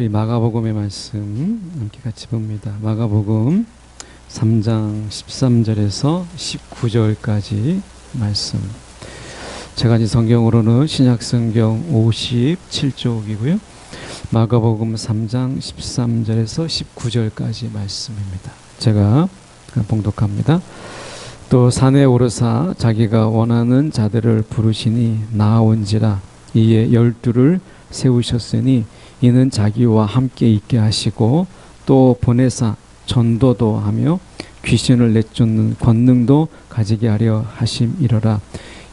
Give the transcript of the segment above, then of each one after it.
우리 마가복음의 말씀 함께 같이 봅니다. 마가복음 3장 13절에서 19절까지 말씀. 제가 이제 성경으로는 신약성경 57쪽이고요. 마가복음 3장 13절에서 19절까지 말씀입니다. 제가 봉독합니다. 또 산에 오르사 자기가 원하는 자들을 부르시니 나아온지라. 이에 12를 세우셨으니 이는 자기와 함께 있게 하시고 또 보내사 전도도 하며 귀신을 내쫓는 권능도 가지게 하려 하심이로라.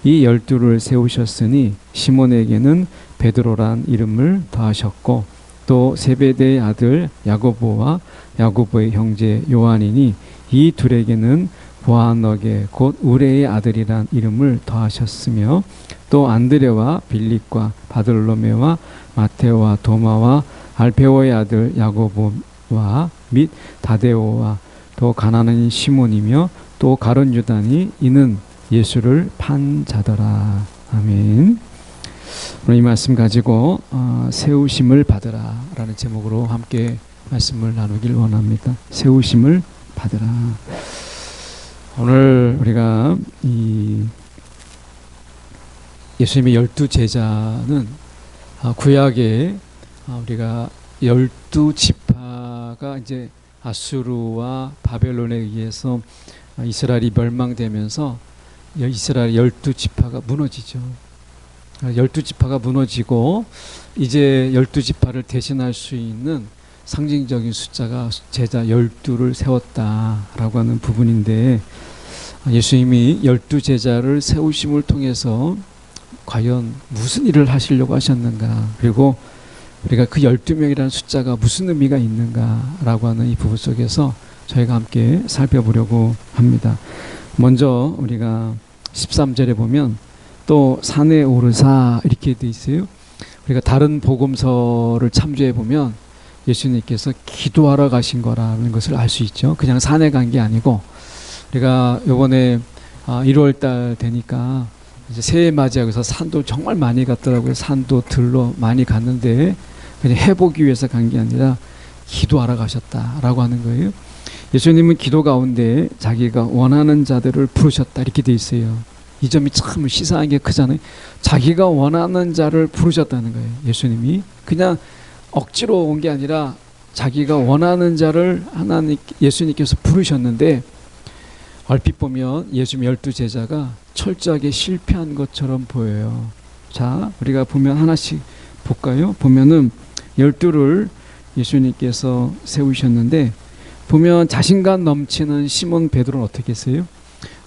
이 12를 세우셨으니 시몬에게는 베드로란 이름을 더하셨고 또 세베대의 아들 야고보와 야고보의 형제 요한이니 이 둘에게는 보아너게 곧 우레의 아들이란 이름을 더하셨으며 또 안드레와 빌립과 바들로메와 마테오와 도마와 알페오의 아들 야고보와 및 다데오와 또 가나안인 시몬이며 또 가룟 유다니 이는 예수를 판 자더라. 아멘. 오늘 이 말씀 가지고 세우심을 받으라 라는 제목으로 함께 말씀을 나누길 원합니다. 세우심을 받으라. 오늘 우리가 이 예수님의 12제자는 구약에 우리가 12지파가 이제 아수르와 바벨론에 의해서 이스라엘이 멸망되면서 이스라엘 12지파가 무너지죠. 12지파가 무너지고 이제 12지파를 대신할 수 있는 상징적인 숫자가 제자 12를 세웠다라고 하는 부분인데, 예수님이 12제자를 세우심을 통해서 과연 무슨 일을 하시려고 하셨는가, 그리고 우리가 그 12명이라는 숫자가 무슨 의미가 있는가라고 하는 이 부분 속에서 저희가 함께 살펴보려고 합니다. 먼저 우리가 13절에 보면 또 산에 오르사 이렇게 돼 있어요. 우리가 다른 복음서를 참조해 보면 예수님께서 기도하러 가신 거라는 것을 알 수 있죠. 그냥 산에 간 게 아니고, 우리가 이번에 1월달 되니까 이제 새해 맞이하고 서 산도 정말 많이 갔더라고요. 산도 들러 많이 갔는데 그냥 해보기 위해서 간 게 아니라 기도하러 가셨다라고 하는 거예요. 예수님은 기도 가운데 자기가 원하는 자들을 부르셨다 이렇게 돼 있어요. 이 점이 참 시사한 게 크잖아요. 자기가 원하는 자를 부르셨다는 거예요. 예수님이 그냥 억지로 온 게 아니라 자기가 원하는 자를 예수님께서 부르셨는데, 얼핏 보면 예수님 12제자가 철저하게 실패한 것처럼 보여요. 자, 우리가 보면 하나씩 볼까요? 보면은 12를 예수님께서 세우셨는데, 보면 자신감 넘치는 시몬 베드로는 어떻게 했어요?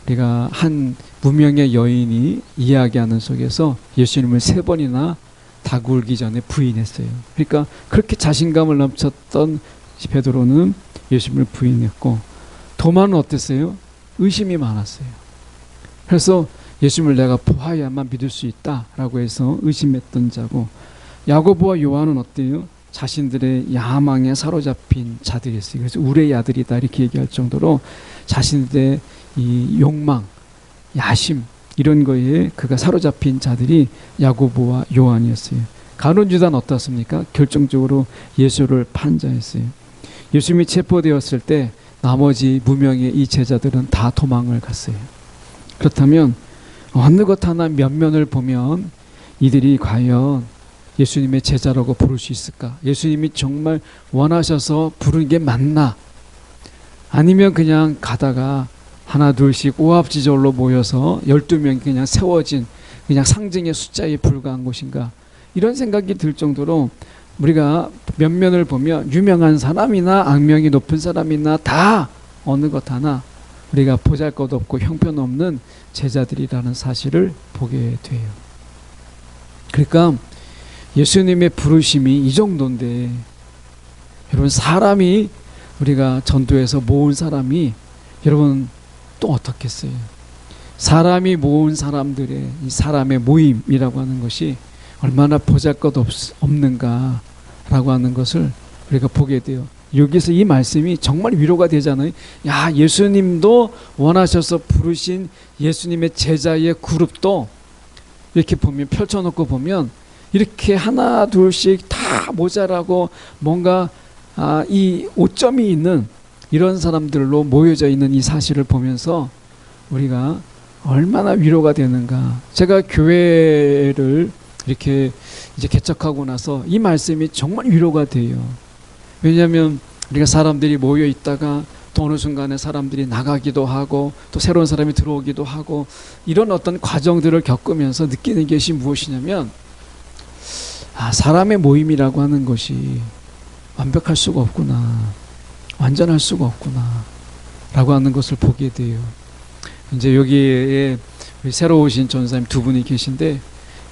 우리가 한 무명의 여인이 이야기하는 속에서 예수님을 3번이나 닭 울기 전에 부인했어요. 그러니까 그렇게 자신감을 넘쳤던 베드로는 예수님을 부인했고, 도마는 어땠어요? 의심이 많았어요. 그래서 예수님을 내가 보아야만 믿을 수 있다라고 해서 의심했던 자고, 야고보와 요한은 어때요? 자신들의 야망에 사로잡힌 자들이었어요. 그래서 우레의 아들이다 이렇게 얘기할 정도로 자신들의 이 욕망, 야심 이런 거에 그가 사로잡힌 자들이 야고보와 요한이었어요. 가룟 유다는 어떻습니까? 결정적으로 예수를 판 자였어요. 예수님이 체포되었을 때 나머지 무명의 이 제자들은 다 도망을 갔어요. 그렇다면 어느 것 하나 면면을 보면 이들이 과연 예수님의 제자라고 부를 수 있을까? 예수님이 정말 원하셔서 부른 게 맞나? 아니면 그냥 가다가 하나 둘씩 오합지졸로 모여서 12명이 그냥 세워진 그냥 상징의 숫자에 불과한 것인가, 이런 생각이 들 정도로 우리가 면면을 보면 유명한 사람이나 악명이 높은 사람이나 다 어느 것 하나 우리가 보잘것없고 형편없는 제자들이라는 사실을 보게 돼요. 그러니까 예수님의 부르심이 이 정도인데, 여러분 사람이 우리가 전도해서 모은 사람이 여러분 또 어떻겠어요? 사람이 모은 사람들의 이 사람의 모임이라고 하는 것이 얼마나 보잘것없는가라고 하는 것을 우리가 보게 돼요. 여기서 이 말씀이 정말 위로가 되잖아요. 야, 예수님도 원하셔서 부르신 예수님의 제자의 그룹도 이렇게 보면 펼쳐놓고 보면 이렇게 하나 둘씩 다 다 모자라고 뭔가 이 오점이 있는 이런 사람들로 모여져 있는 이 사실을 보면서 우리가 얼마나 위로가 되는가. 제가 교회를 이렇게 이제 개척하고 나서 이 말씀이 정말 위로가 돼요. 왜냐하면 우리가 사람들이 모여 있다가 또 어느 순간에 사람들이 나가기도 하고 또 새로운 사람이 들어오기도 하고 이런 어떤 과정들을 겪으면서 느끼는 것이 무엇이냐면 사람의 모임이라고 하는 것이 완벽할 수가 없구나, 완전할 수가 없구나 라고 하는 것을 보게 돼요. 이제 여기에 새로 오신 전사님 두 분이 계신데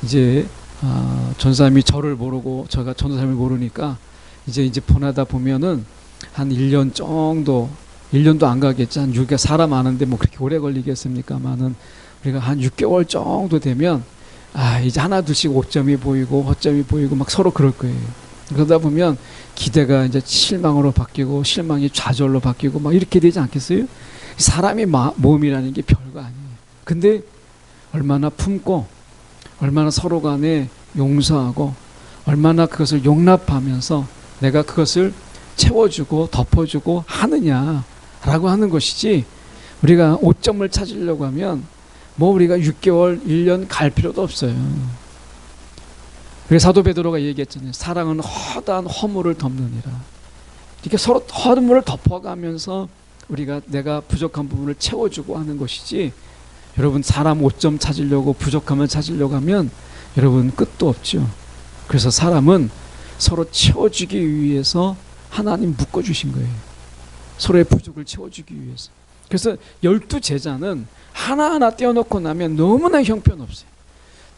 이제 전사님이 저를 모르고 제가 전사님을 모르니까 이제 보내다 보면은 한 1년 정도, 1년도 안 가겠지. 한 6개월, 사람 아는데 뭐 그렇게 오래 걸리겠습니까만은 우리가 한 6개월 정도 되면 이제 하나 둘씩 오점이 보이고 허점이 보이고 막 서로 그럴 거예요. 그러다 보면 기대가 이제 실망으로 바뀌고 실망이 좌절로 바뀌고 막 이렇게 되지 않겠어요? 사람이 모험이라는 게 별거 아니에요. 근데 얼마나 품고 얼마나 서로 간에 용서하고 얼마나 그것을 용납하면서 내가 그것을 채워주고 덮어주고 하느냐라고 하는 것이지, 우리가 오점을 찾으려고 하면 뭐 우리가 6개월, 1년 갈 필요도 없어요. 그래서 사도 베드로가 얘기했잖아요. 사랑은 허다한 허물을 덮느니라. 이렇게 서로 허물을 덮어가면서 우리가 내가 부족한 부분을 채워주고 하는 것이지, 여러분 사람 오점 찾으려고 부족함을 찾으려고 하면 여러분 끝도 없죠. 그래서 사람은 서로 채워주기 위해서 하나님 묶어주신 거예요. 서로의 부족을 채워주기 위해서. 그래서 12제자는 하나하나 떼어놓고 나면 너무나 형편없어요.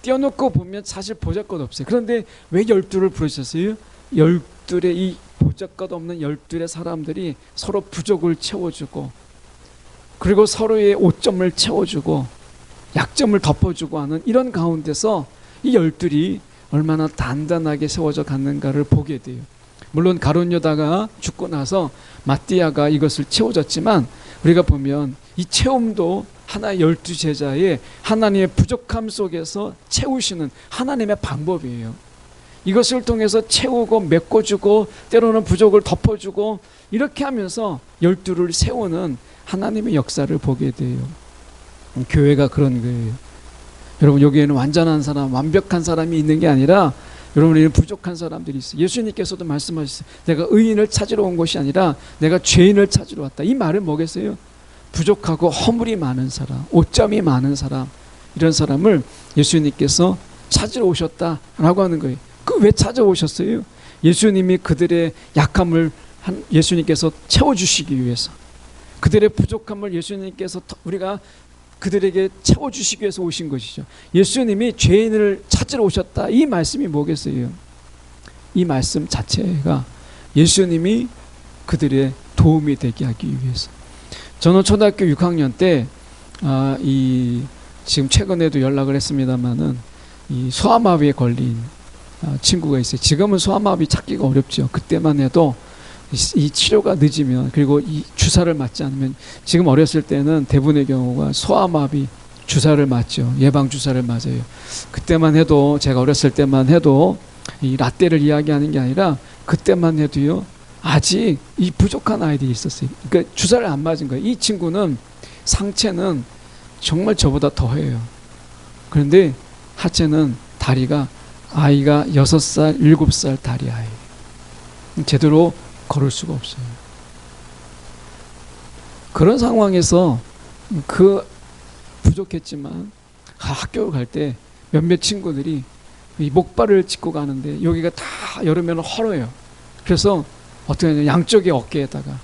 떼어놓고 보면 사실 보잘것없어요. 그런데 왜 12를 부르셨어요? 12의 이 보잘것없는 12의 사람들이 서로 부족을 채워주고, 그리고 서로의 오점을 채워주고 약점을 덮어주고 하는 이런 가운데서 이 12이 얼마나 단단하게 세워져 갔는가를 보게 돼요. 물론 가룟 유다가 죽고 나서 마띠아가 이것을 채워줬지만 우리가 보면 이 채움도 하나의 12제자의 하나님의 부족함 속에서 채우시는 하나님의 방법이에요. 이것을 통해서 채우고 메꿔주고 때로는 부족을 덮어주고 이렇게 하면서 12를 세우는 하나님의 역사를 보게 돼요. 교회가 그런 거예요. 여러분, 여기에는 완전한 사람, 완벽한 사람이 있는 게 아니라 여러분에게는 부족한 사람들이 있어요. 예수님께서도 말씀하셨어요. 내가 의인을 찾으러 온 것이 아니라 내가 죄인을 찾으러 왔다. 이 말은 뭐겠어요? 부족하고 허물이 많은 사람, 오점이 많은 사람, 이런 사람을 예수님께서 찾으러 오셨다라고 하는 거예요. 그 왜 찾아오셨어요? 예수님이 그들의 약함을 예수님께서 채워주시기 위해서, 그들의 부족함을 예수님께서 우리가 그들에게 채워주시기 위해서 오신 것이죠. 예수님이 죄인을 찾으러 오셨다. 이 말씀이 뭐겠어요? 이 말씀 자체가 예수님이 그들의 도움이 되게 하기 위해서. 저는 초등학교 6학년 때 지금 최근에도 연락을 했습니다마는 이 소아마비에 걸린 친구가 있어요. 지금은 소아마비 찾기가 어렵죠. 그때만 해도 이 치료가 늦으면, 그리고 이 주사를 맞지 않으면, 지금 어렸을 때는 대부분의 경우가 소아마비 주사를 맞죠. 예방 주사를 맞아요. 그때만 해도, 제가 어렸을 때만 해도 이 라떼를 이야기하는 게 아니라 그때만 해도요, 아직 이 부족한 아이들이 있었어요. 그러니까 주사를 안 맞은 거예요. 이 친구는 상체는 정말 저보다 더해요. 그런데 하체는, 다리가, 아이가 6살, 7살 다리 아이, 제대로 걸을 수가 없어요. 그런 상황에서 그 부족했지만 학교 갈 때 몇몇 친구들이 이 목발을 짚고 가는데 여기가 다 여름에는 헐어요. 그래서 어떻게 하냐, 양쪽의 어깨에다가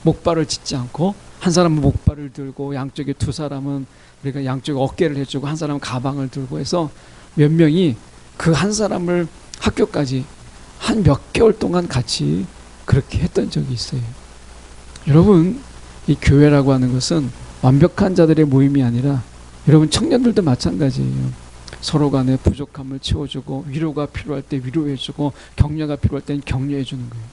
목발을 짚지 않고 한 사람은 목발을 들고 양쪽에 두 사람은 우리가 양쪽에 어깨를 해주고 한 사람은 가방을 들고 해서 몇 명이 그 한 사람을 학교까지 한 몇 개월 동안 같이 그렇게 했던 적이 있어요. 여러분, 이 교회라고 하는 것은 완벽한 자들의 모임이 아니라 여러분 청년들도 마찬가지예요. 서로 간의 부족함을 채워주고 위로가 필요할 때 위로해주고 격려가 필요할 때는 격려해주는 거예요.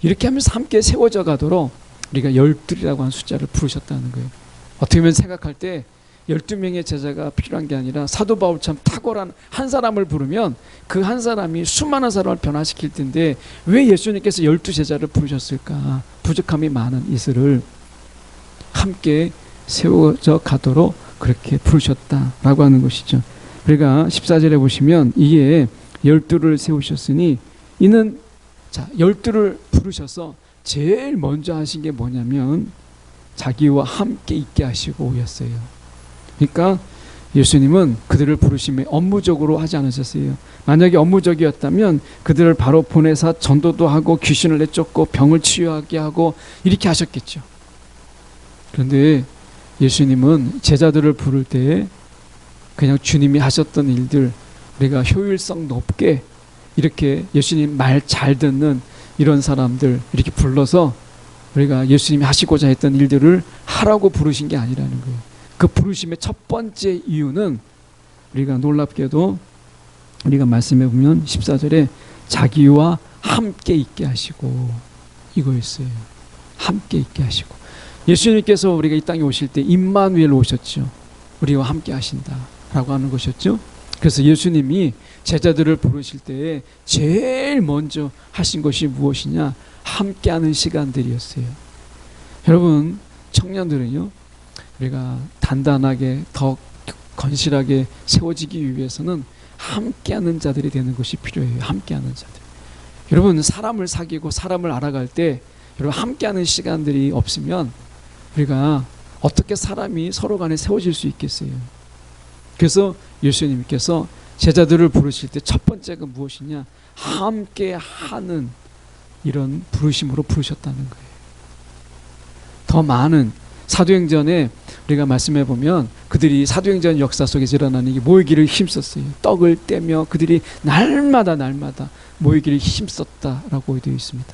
이렇게 하면서 함께 세워져 가도록 우리가 12이라고 하는 숫자를 부르셨다는 거예요. 어떻게 보면 생각할 때 12명의 제자가 필요한 게 아니라 사도 바울처럼 탁월한 한 사람을 부르면 그 한 사람이 수많은 사람을 변화시킬 텐데 왜 예수님께서 12제자를 부르셨을까? 부족함이 많은 이들을 함께 세워져 가도록 그렇게 부르셨다라고 하는 것이죠. 우리가 14절에 보시면 이에 12를 세우셨으니 이는 자 12를 부르셔서 제일 먼저 하신 게 뭐냐면 자기와 함께 있게 하시고 였어요. 그러니까 예수님은 그들을 부르심에 업무적으로 하지 않으셨어요. 만약에 업무적이었다면 그들을 바로 보내사 전도도 하고 귀신을 내쫓고 병을 치유하게 하고 이렇게 하셨겠죠. 그런데 예수님은 제자들을 부를 때에 그냥 주님이 하셨던 일들 우리가 효율성 높게 이렇게 예수님 말 잘 듣는 이런 사람들 이렇게 불러서 우리가 예수님이 하시고자 했던 일들을 하라고 부르신 게 아니라는 거예요. 그 부르심의 첫 번째 이유는 우리가 놀랍게도 우리가 말씀해 보면 14절에 자기와 함께 있게 하시고 이거였어요. 함께 있게 하시고 예수님께서 우리가 이 땅에 오실 때 임마누엘 오셨죠. 우리와 함께 하신다라고 하는 것이었죠. 그래서 예수님이 제자들을 부르실 때에 제일 먼저 하신 것이 무엇이냐? 함께하는 시간들이었어요. 여러분 청년들은요, 우리가 단단하게 더 건실하게 세워지기 위해서는 함께하는 자들이 되는 것이 필요해요. 함께하는 자들. 여러분 사람을 사귀고 사람을 알아갈 때 여러분 함께하는 시간들이 없으면 우리가 어떻게 사람이 서로 간에 세워질 수 있겠어요? 그래서 예수님께서 제자들을 부르실 때 첫 번째가 무엇이냐? 함께하는 이런 부르심으로 부르셨다는 거예요. 더 많은 사도행전에 우리가 말씀해 보면 그들이 사도행전 역사 속에서 일어나는 게 모이기를 힘썼어요. 떡을 떼며 그들이 날마다 모이기를 힘썼다라고 되어 있습니다.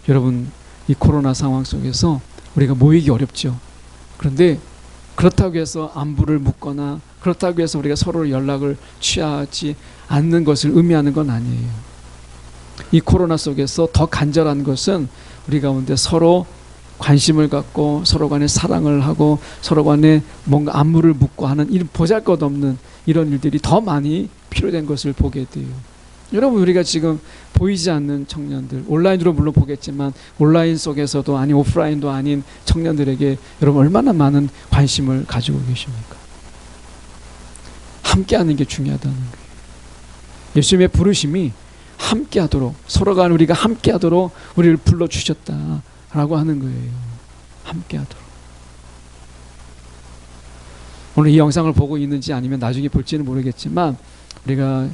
여러분 이 코로나 상황 속에서 우리가 모이기 어렵죠. 그런데 그렇다고 해서 안부를 묻거나 그렇다고 해서 우리가 서로 연락을 취하지 않는 것을 의미하는 건 아니에요. 이 코로나 속에서 더 간절한 것은 우리 가운데 서로 관심을 갖고 서로 간에 사랑을 하고 서로 간에 뭔가 안부를 묻고 하는 이런 보잘것없는 이런 일들이 더 많이 필요된 것을 보게 돼요. 여러분 우리가 지금 보이지 않는 청년들 온라인으로 물론 보겠지만 온라인 속에서도 아닌 오프라인도 아닌 청년들에게 여러분 얼마나 많은 관심을 가지고 계십니까? 함께하는 게 중요하다는 거예요. 예수님의 부르심이 함께하도록 서로 간 우리가 함께하도록 우리를 불러주셨다라고 하는 거예요. 함께하도록. 오늘 이 영상을 보고 있는지 아니면 나중에 볼지는 모르겠지만 우리가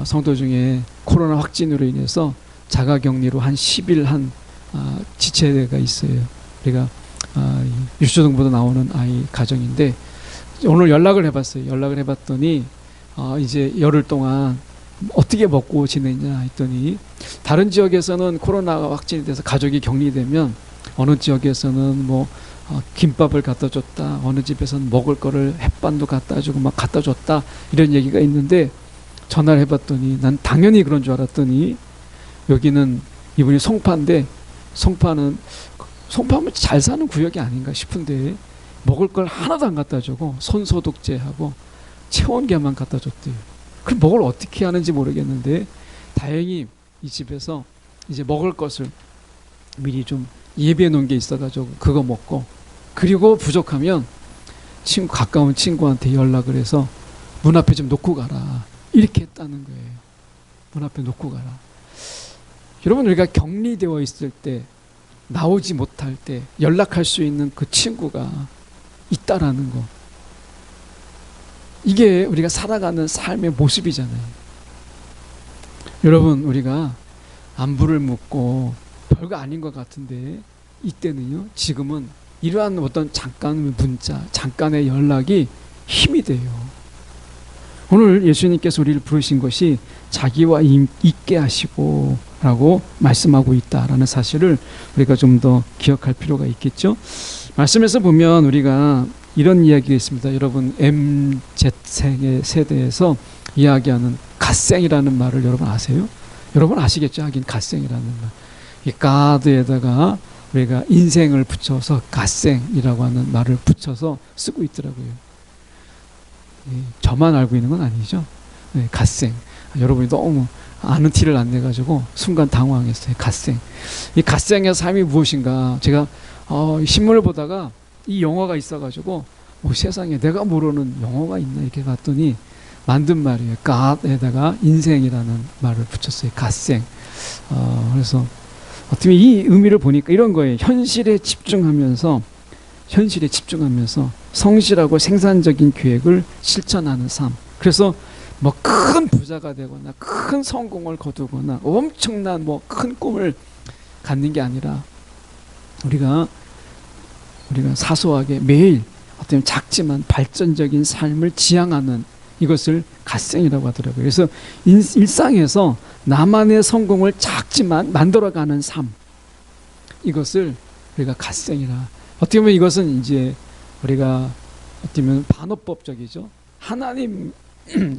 성도 중에 코로나 확진으로 인해서 자가격리로 한 10일 한 지체가 있어요. 우리가 유초등부도 나오는 아이 가정인데 오늘 연락을 해봤어요. 연락을 해봤더니 이제 열흘 동안 어떻게 먹고 지내냐 했더니 다른 지역에서는 코로나가 확진이 돼서 가족이 격리되면 어느 지역에서는 뭐 김밥을 갖다 줬다, 어느 집에서는 먹을 거를 햇반도 갖다 주고 막 갖다 줬다 이런 얘기가 있는데 전화를 해봤더니 난 당연히 그런 줄 알았더니 여기는 이분이 송파인데 송파는 잘 사는 구역이 아닌가 싶은데 먹을 걸 하나도 안 갖다 주고 손소독제하고 체온계만 갖다 줬대요. 그럼 먹을 어떻게 하는지 모르겠는데 다행히 이 집에서 이제 먹을 것을 미리 좀 예비해 놓은 게 있어가지고 그거 먹고 그리고 부족하면 가까운 친구한테 연락을 해서 문 앞에 좀 놓고 가라 이렇게 했다는 거예요. 문 앞에 놓고 가라. 여러분 우리가 격리되어 있을 때 나오지 못할 때 연락할 수 있는 그 친구가 있다라는 거 이게 우리가 살아가는 삶의 모습이잖아요. 여러분 우리가 안부를 묻고 별거 아닌 것 같은데 이때는요 지금은 이러한 어떤 잠깐 문자 잠깐의 연락이 힘이 돼요. 오늘 예수님께서 우리를 부르신 것이 자기와 있게 하시고 라고 말씀하고 있다라는 사실을 우리가 좀 더 기억할 필요가 있겠죠. 말씀에서 보면 우리가 이런 이야기가 있습니다. 여러분 MZ세의 세대에서 이야기하는 갓생이라는 말을 여러분 아세요? 여러분 아시겠죠? 하긴 갓생이라는 말. 이 가드에다가 우리가 인생을 붙여서 갓생이라고 하는 말을 붙여서 쓰고 있더라고요. 저만 알고 있는 건 아니죠. 갓생. 여러분이 너무 아는 티를 안 내가지고 순간 당황했어요. 갓생. 이 갓생의 삶이 무엇인가? 제가 신문을 보다가 이 영화가 있어가지고 세상에 내가 모르는 영화가 있나 이렇게 봤더니 만든 말이에요. God에다가 인생이라는 말을 붙였어요. 갓생. 그래서 어떻게 이 의미를 보니까 이런 거예요. 현실에 집중하면서 성실하고 생산적인 계획을 실천하는 삶. 그래서 뭐 큰 부자가 되거나 큰 성공을 거두거나 엄청난 뭐 큰 꿈을 갖는 게 아니라 우리가 사소하게 매일 어떤 작지만 발전적인 삶을 지향하는 이것을 갓생이라고 하더라고요. 그래서 일상에서 나만의 성공을 작지만 만들어가는 삶, 이것을 우리가 갓생이라. 어떻게 보면 이것은 이제 우리가 어떻게 보면 반어법적이죠. 하나님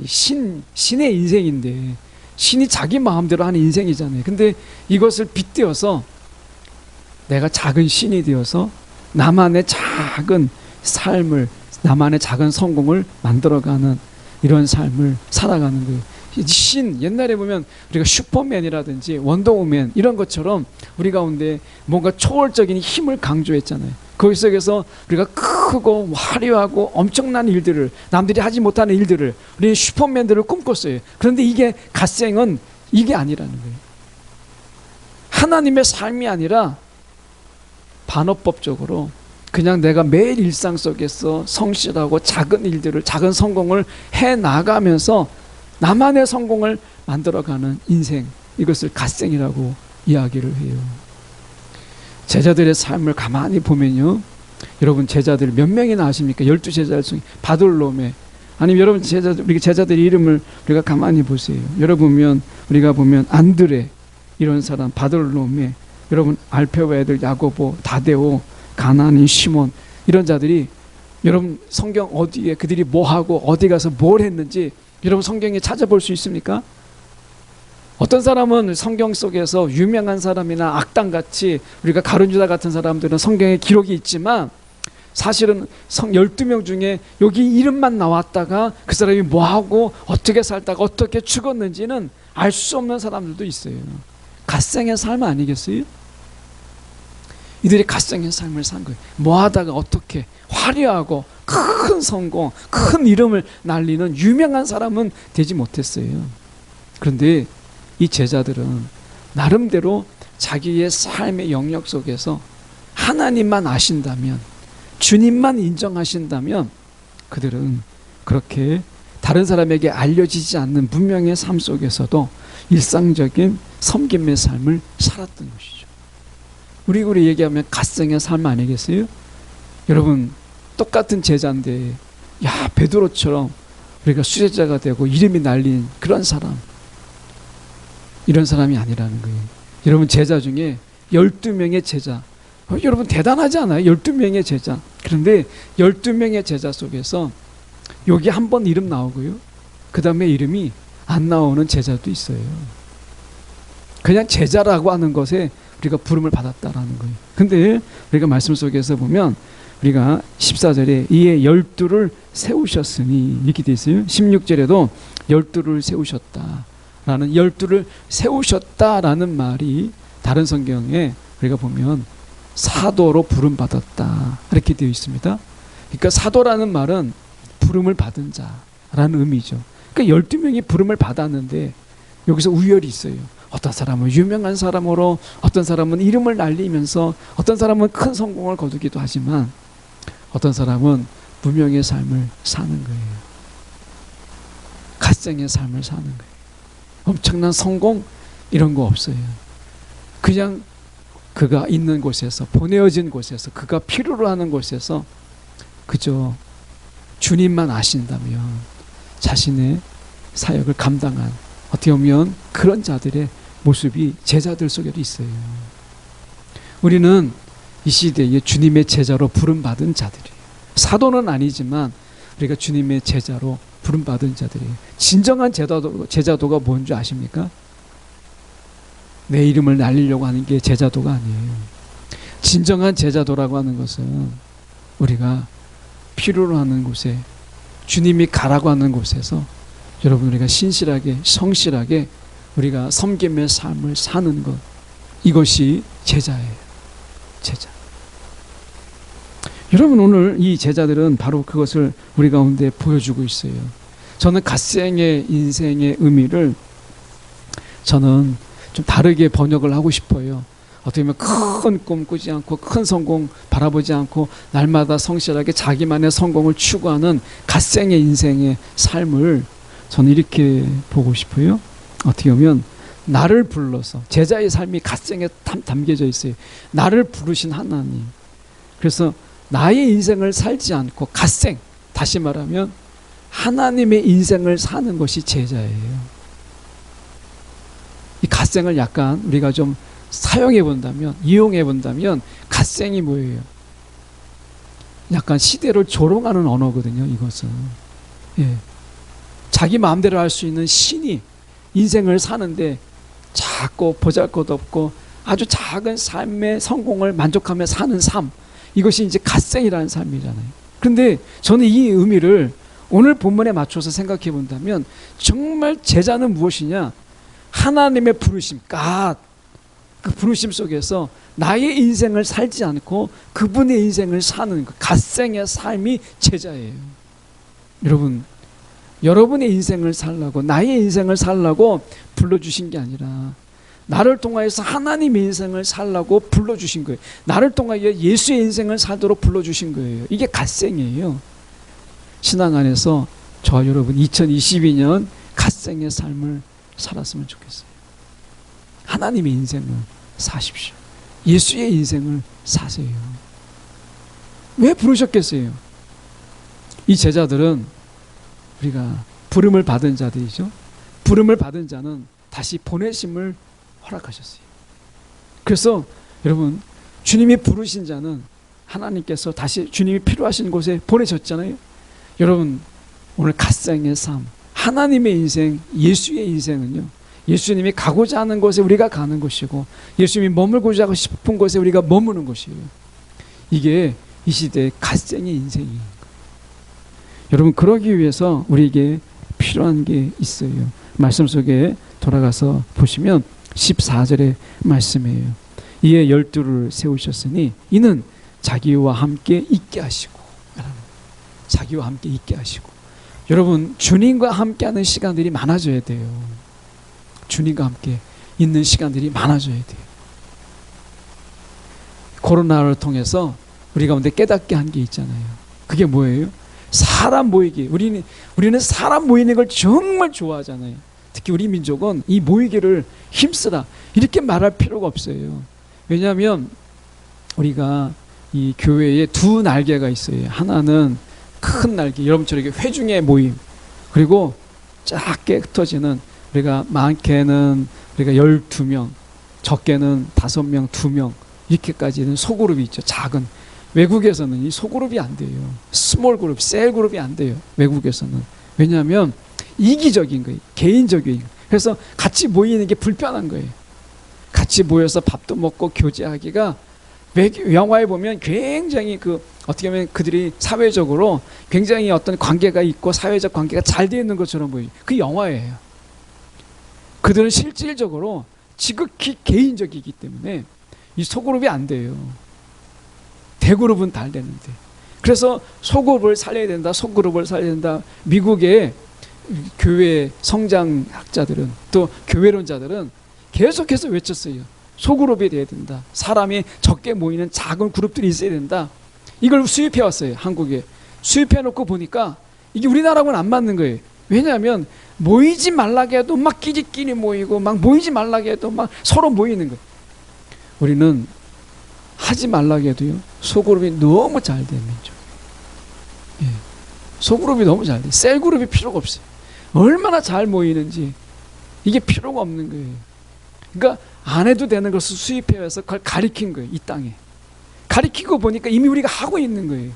신의 인생인데 신이 자기 마음대로 하는 인생이잖아요. 근데 이것을 빗대어서 내가 작은 신이 되어서 나만의 작은 삶을, 나만의 작은 성공을 만들어가는 이런 삶을 살아가는 거예요. 신, 옛날에 보면 우리가 슈퍼맨이라든지 원더우맨 이런 것처럼 우리 가운데 뭔가 초월적인 힘을 강조했잖아요. 거기 속에서 우리가 크고 화려하고 엄청난 일들을, 남들이 하지 못하는 일들을, 우리 슈퍼맨들을 꿈꿨어요. 그런데 이게 갓생은 이게 아니라는 거예요. 하나님의 삶이 아니라 반어법적으로 그냥 내가 매일 일상 속에서 성실하고 작은 일들을, 작은 성공을 해 나가면서 나만의 성공을 만들어가는 인생, 이것을 갓생이라고 이야기를 해요. 제자들의 삶을 가만히 보면요, 여러분 제자들 몇 명이나 아십니까? 12제자 중에 바돌로메. 아니면 여러분 우리 제자들의 이름을 우리가 가만히 보세요. 우리가 보면 안드레, 이런 사람, 바돌로메, 여러분 알페오의 애들 야고보, 다데오, 가나니, 시몬, 이런 자들이 여러분 성경 어디에 그들이 뭐하고 어디 가서 뭘 했는지 여러분 성경에 찾아볼 수 있습니까? 어떤 사람은 성경 속에서 유명한 사람이나 악당같이 우리가 가룟유다 같은 사람들은 성경에 기록이 있지만 사실은 12명 중에 여기 이름만 나왔다가 그 사람이 뭐하고 어떻게 살다가 어떻게 죽었는지는 알 수 없는 사람들도 있어요. 갓생의 삶 아니겠어요? 이들이 갓생의 삶을 산 거예요. 뭐하다가 어떻게 화려하고 큰 성공, 큰 이름을 날리는 유명한 사람은 되지 못했어요. 그런데 이 제자들은 나름대로 자기의 삶의 영역 속에서 하나님만 아신다면, 주님만 인정하신다면 그들은 그렇게 다른 사람에게 알려지지 않는 문명의 삶 속에서도 일상적인 섬김의 삶을 살았던 것이죠. 우리 얘기하면 갓생의 삶 아니겠어요? 여러분 똑같은 제자인데 베드로처럼 우리가 수제자가 되고 이름이 날린 그런 사람, 이런 사람이 아니라는 거예요. 여러분 제자 중에 12명의 제자, 여러분 대단하지 않아요? 12명의 제자. 그런데 12명의 제자 속에서 여기 한 번 이름 나오고요, 그 다음에 이름이 안 나오는 제자도 있어요. 그냥 제자라고 하는 것에 우리가 부름을 받았다라는 거예요. 근데 우리가 말씀 속에서 보면 우리가 14절에 이에 12를 세우셨으니 이렇게 돼 있어요. 16절에도 12를 세우셨다라는, 12를 세우셨다라는 말이 다른 성경에 우리가 보면 사도로 부름 받았다 이렇게 되어 있습니다. 그러니까 사도라는 말은 부름을 받은 자라는 의미죠. 그러니까 12명이 부름을 받았는데 여기서 우열이 있어요. 어떤 사람은 유명한 사람으로, 어떤 사람은 이름을 날리면서, 어떤 사람은 큰 성공을 거두기도 하지만 어떤 사람은 무명의 삶을 사는 거예요. 갓생의 삶을 사는 거예요. 엄청난 성공 이런 거 없어요. 그냥 그가 있는 곳에서, 보내어진 곳에서, 그가 필요로 하는 곳에서 그저 주님만 아신다면 자신의 사역을 감당한, 어떻게 보면 그런 자들의 모습이 제자들 속에도 있어요. 우리는 이 시대에 주님의 제자로 부름받은 자들이에요. 사도는 아니지만 우리가 주님의 제자로 부름받은 자들이에요. 진정한 제자도가 뭔지 아십니까? 내 이름을 날리려고 하는 게 제자도가 아니에요. 진정한 제자도라고 하는 것은 우리가 필요로 하는 곳에 주님이 가라고 하는 곳에서 여러분 우리가 신실하게 성실하게 우리가 섬김의 삶을 사는 것, 이것이 제자예요. 제자. 여러분 오늘 이 제자들은 바로 그것을 우리 가운데 보여주고 있어요. 저는 갓생의 인생의 의미를 저는 좀 다르게 번역을 하고 싶어요. 어떻게 보면 큰 꿈 꾸지 않고 큰 성공 바라보지 않고 날마다 성실하게 자기만의 성공을 추구하는 갓생의 인생의 삶을 저는 이렇게 보고 싶어요. 어떻게 보면 나를 불러서, 제자의 삶이 갓생에 담겨져 있어요. 나를 부르신 하나님. 그래서 나의 인생을 살지 않고 갓생, 다시 말하면 하나님의 인생을 사는 것이 제자예요. 이 갓생을 약간 우리가 좀 사용해 본다면, 이용해 본다면 갓생이 뭐예요? 약간 시대를 조롱하는 언어거든요. 이것은 예. 자기 마음대로 할 수 있는 신이 인생을 사는데 작고 보잘것없고 아주 작은 삶의 성공을 만족하며 사는 삶, 이것이 이제 갓생이라는 삶이잖아요. 그런데 저는 이 의미를 오늘 본문에 맞춰서 생각해 본다면 정말 제자는 무엇이냐? 하나님의 부르심, 갓, 그 부르심 속에서 나의 인생을 살지 않고 그분의 인생을 사는 그 갓생의 삶이 제자예요. 여러분, 여러분의 인생을 살라고, 나의 인생을 살라고 불러주신 게 아니라 나를 통하여서 하나님의 인생을 살라고 불러주신 거예요. 나를 통하여 예수의 인생을 살도록 불러주신 거예요. 이게 갓생이에요. 신앙 안에서 저와 여러분 2022년 갓생의 삶을 살았으면 좋겠어요. 하나님의 인생을 사십시오. 예수의 인생을 사세요. 왜 부르셨겠어요? 이 제자들은 우리가 부름을 받은 자들이죠. 부름을 받은 자는 다시 보내심을 허락하셨어요. 그래서 여러분, 주님이 부르신 자는 하나님께서 다시 주님이 필요하신 곳에 보내셨잖아요. 여러분, 오늘 갓생의 삶, 하나님의 인생, 예수의 인생은요, 예수님이 가고자 하는 곳에 우리가 가는 것이고 예수님이 머물고자 하고 싶은 곳에 우리가 머무는 것이에요. 이게 이 시대의 갓생의 인생이에요. 여러분, 그러기 위해서 우리에게 필요한 게 있어요. 말씀 속에 돌아가서 보시면 14절의 말씀이에요. 이에 12를 세우셨으니 이는 자기와 함께 있게 하시고, 자기와 함께 있게 하시고. 여러분, 주님과 함께하는 시간들이 많아져야 돼요. 주님과 함께 있는 시간들이 많아져야 돼요. 코로나를 통해서 우리 가운데 깨닫게 한 게 있잖아요. 그게 뭐예요? 사람 모이기. 우리는 사람 모이는 걸 정말 좋아하잖아요. 특히 우리 민족은 이 모이기를 힘쓰다 이렇게 말할 필요가 없어요. 왜냐하면 우리가 이 교회에 두 날개가 있어요. 하나는 큰 날개, 여러분처럼 이렇게 회중의 모임, 그리고 작게 흩어지는, 우리가 많게는 우리가 12명, 적게는 5명, 2명 이렇게까지는 소그룹이 있죠. 작은. 외국에서는 이 소그룹이 안 돼요. 스몰 그룹, 셀 그룹이 안 돼요. 외국에서는. 왜냐하면 이기적인 거예요. 개인적인 거예요. 그래서 같이 모이는 게 불편한 거예요. 같이 모여서 밥도 먹고 교제하기가, 영화에 보면 굉장히 어떻게 보면 그들이 사회적으로 굉장히 어떤 관계가 있고 사회적 관계가 잘 되어 있는 것처럼 보여요. 그 영화예요. 그들은 실질적으로 지극히 개인적이기 때문에 이 소그룹이 안 돼요. 대그룹은 잘 되는데. 그래서 소그룹을 살려야 된다, 소그룹을 살려야 된다. 미국의 교회 성장학자들은, 또 교회론자들은 계속해서 외쳤어요. 소그룹이 돼야 된다. 사람이 적게 모이는 작은 그룹들이 있어야 된다. 이걸 수입해 왔어요. 한국에. 수입해 놓고 보니까 이게 우리나라하고는 안 맞는 거예요. 왜냐하면 모이지 말라게 해도 막 끼리끼리 모이고, 막 모이지 말라게 해도 막 서로 모이는 거예요. 우리는 하지 말라게 해도요, 소그룹이 너무 잘 된 민족. 예. 소그룹이 너무 잘 돼. 셀그룹이 필요가 없어요. 얼마나 잘 모이는지 이게 필요가 없는 거예요. 그러니까 안 해도 되는 것을 수입해와서 그걸 가리킨 거예요. 이 땅에 가리키고 보니까 이미 우리가 하고 있는 거예요.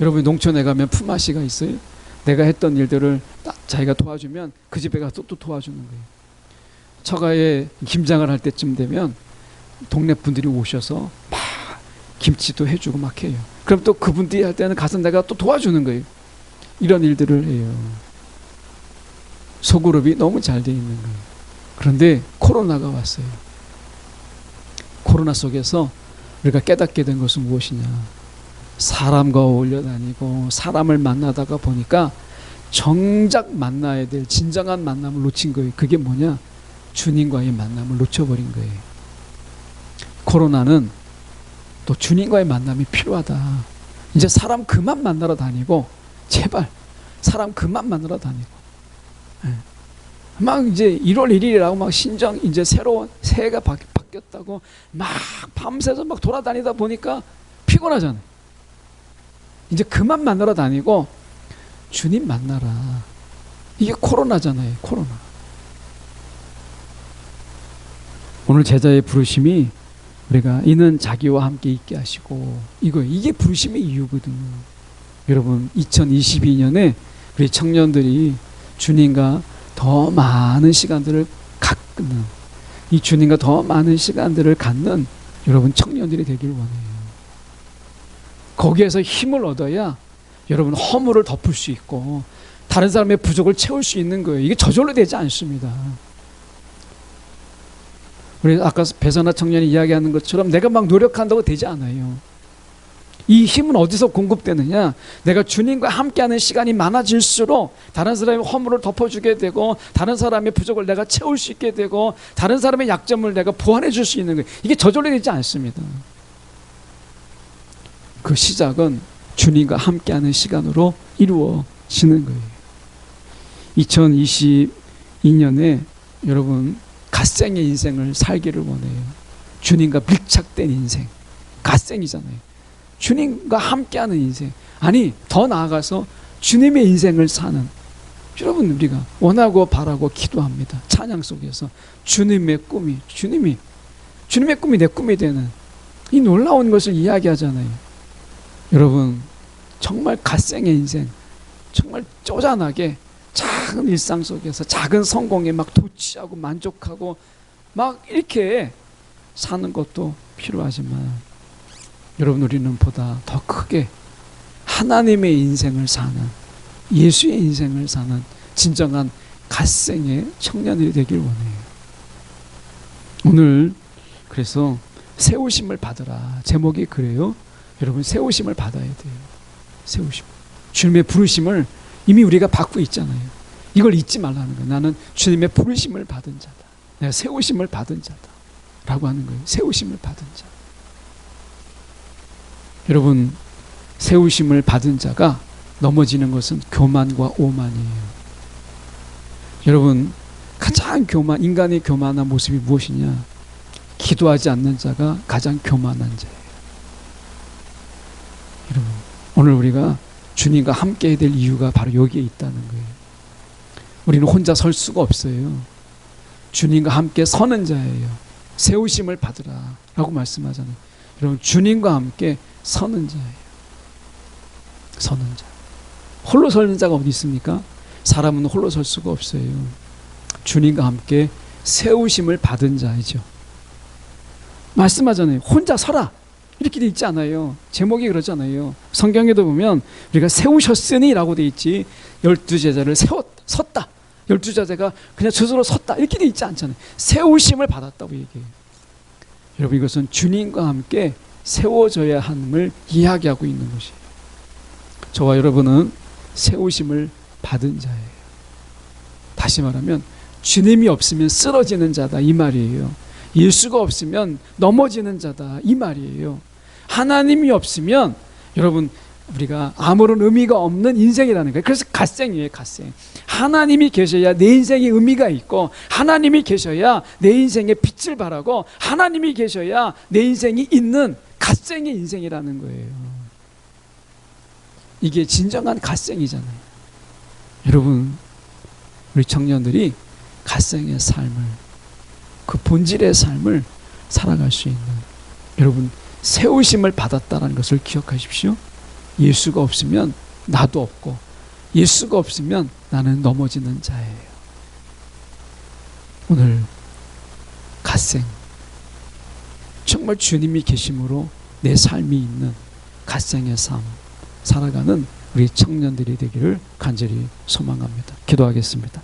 여러분, 농촌에 가면 품앗이가 있어요. 내가 했던 일들을 자기가 도와주면 그 집에 가서 또 도와주는 거예요. 처가에 김장을 할 때쯤 되면 동네 분들이 오셔서 막 김치도 해주고 막 해요. 그럼 또 그분들이 할 때는 가서 내가 또 도와주는 거예요. 이런 일들을 해요. 소그룹이 너무 잘 돼 있는 거예요. 그런데 코로나가 왔어요. 코로나 속에서 우리가 깨닫게 된 것은 무엇이냐? 사람과 어울려 다니고 사람을 만나다가 보니까 정작 만나야 될 진정한 만남을 놓친 거예요. 그게 뭐냐? 주님과의 만남을 놓쳐버린 거예요. 코로나는 또 주님과의 만남이 필요하다. 이제 사람 그만 만나러 다니고, 제발 사람 그만 만나러 다니고, 막 이제 1월 1일이라고 막 신정 이제 새로운 새해가 바뀌었다고 막 밤새서 막 돌아다니다 보니까 피곤하잖아요. 이제 그만 만나러 다니고 주님 만나라. 이게 코로나잖아요. 코로나. 오늘 제자의 부르심이 우리가 이는 자기와 함께 있게 하시고, 이게 부르심의 이유거든요. 여러분, 2022년에 우리 청년들이 주님과 더 많은 시간들을 갖는, 이 주님과 더 많은 시간들을 갖는 여러분 청년들이 되길 원해요. 거기에서 힘을 얻어야 여러분 허물을 덮을 수 있고 다른 사람의 부족을 채울 수 있는 거예요. 이게 저절로 되지 않습니다. 우리 아까 배선아 청년이 이야기하는 것처럼 내가 막 노력한다고 되지 않아요. 이 힘은 어디서 공급되느냐? 내가 주님과 함께하는 시간이 많아질수록 다른 사람의 허물을 덮어주게 되고, 다른 사람의 부족을 내가 채울 수 있게 되고, 다른 사람의 약점을 내가 보완해 줄 수 있는 거예요. 이게 저절로 되지 않습니다. 그 시작은 주님과 함께하는 시간으로 이루어지는 거예요. 2022년에 여러분 갓생의 인생을 살기를 원해요. 주님과 밀착된 인생, 갓생이잖아요. 주님과 함께하는 인생, 아니 더 나아가서 주님의 인생을 사는, 여러분 우리가 원하고 바라고 기도합니다. 찬양 속에서 주님의 꿈이 내 꿈이 되는 이 놀라운 것을 이야기하잖아요. 여러분 정말 갓생의 인생, 정말 쪼잔하게 작은 일상 속에서 작은 성공에 막 도취하고 만족하고 막 이렇게 사는 것도 필요하지만, 여러분 우리는 보다 더 크게 하나님의 인생을 사는, 예수의 인생을 사는 진정한 갓생의 청년들이 되길 원해요. 오늘 그래서 세우심을 받으라, 제목이 그래요. 여러분 세우심을 받아야 돼요. 세우심, 주님의 부르심을 이미 우리가 받고 있잖아요. 이걸 잊지 말라는 거예요. 나는 주님의 부르심을 받은 자다, 내가 세우심을 받은 자다 라고 하는 거예요. 세우심을 받은 자. 여러분 세우심을 받은 자가 넘어지는 것은 교만과 오만이에요. 여러분 가장 인간의 교만한 모습이 무엇이냐? 기도하지 않는 자가 가장 교만한 자예요. 여러분 오늘 우리가 주님과 함께 해야 될 이유가 바로 여기에 있다는 거예요. 우리는 혼자 설 수가 없어요. 주님과 함께 서는 자예요. 세우심을 받으라 라고 말씀하잖아요. 여러분 주님과 함께 서는 자예요. 서는 자. 홀로 서는 자가 어디 있습니까? 사람은 홀로 설 수가 없어요. 주님과 함께 세우심을 받은 자이죠. 말씀하잖아요. 혼자 서라 이렇게 돼 있지 않아요. 제목이 그러잖아요. 성경에도 보면 우리가 세우셨으니 라고 돼 있지, 12제자를 섰다, 12제자가 그냥 스스로 섰다 이렇게 돼 있지 않잖아요. 세우심을 받았다고 얘기해요. 여러분 이것은 주님과 함께 세워져야 함을 이야기하고 있는 것이에요. 저와 여러분은 세우심을 받은 자예요. 다시 말하면 주님이 없으면 쓰러지는 자다 이 말이에요. 예수가 없으면 넘어지는 자다 이 말이에요. 하나님이 없으면 여러분 우리가 아무런 의미가 없는 인생이라는 거예요. 그래서 갓생이에요. 갓생. 하나님이 계셔야 내 인생에 의미가 있고, 하나님이 계셔야 내 인생에 빛을 발하고, 하나님이 계셔야 내 인생이 있는 갓생의 인생이라는 거예요. 이게 진정한 갓생이잖아요. 여러분 우리 청년들이 갓생의 삶을, 그 본질의 삶을 살아갈 수 있는, 여러분 세우심을 받았다는 것을 기억하십시오. 예수가 없으면 나도 없고, 예수가 없으면 나는 넘어지는 자예요. 오늘 갓생, 정말 주님이 계심으로 내 삶이 있는 갓생의 삶 살아가는 우리 청년들이 되기를 간절히 소망합니다. 기도하겠습니다.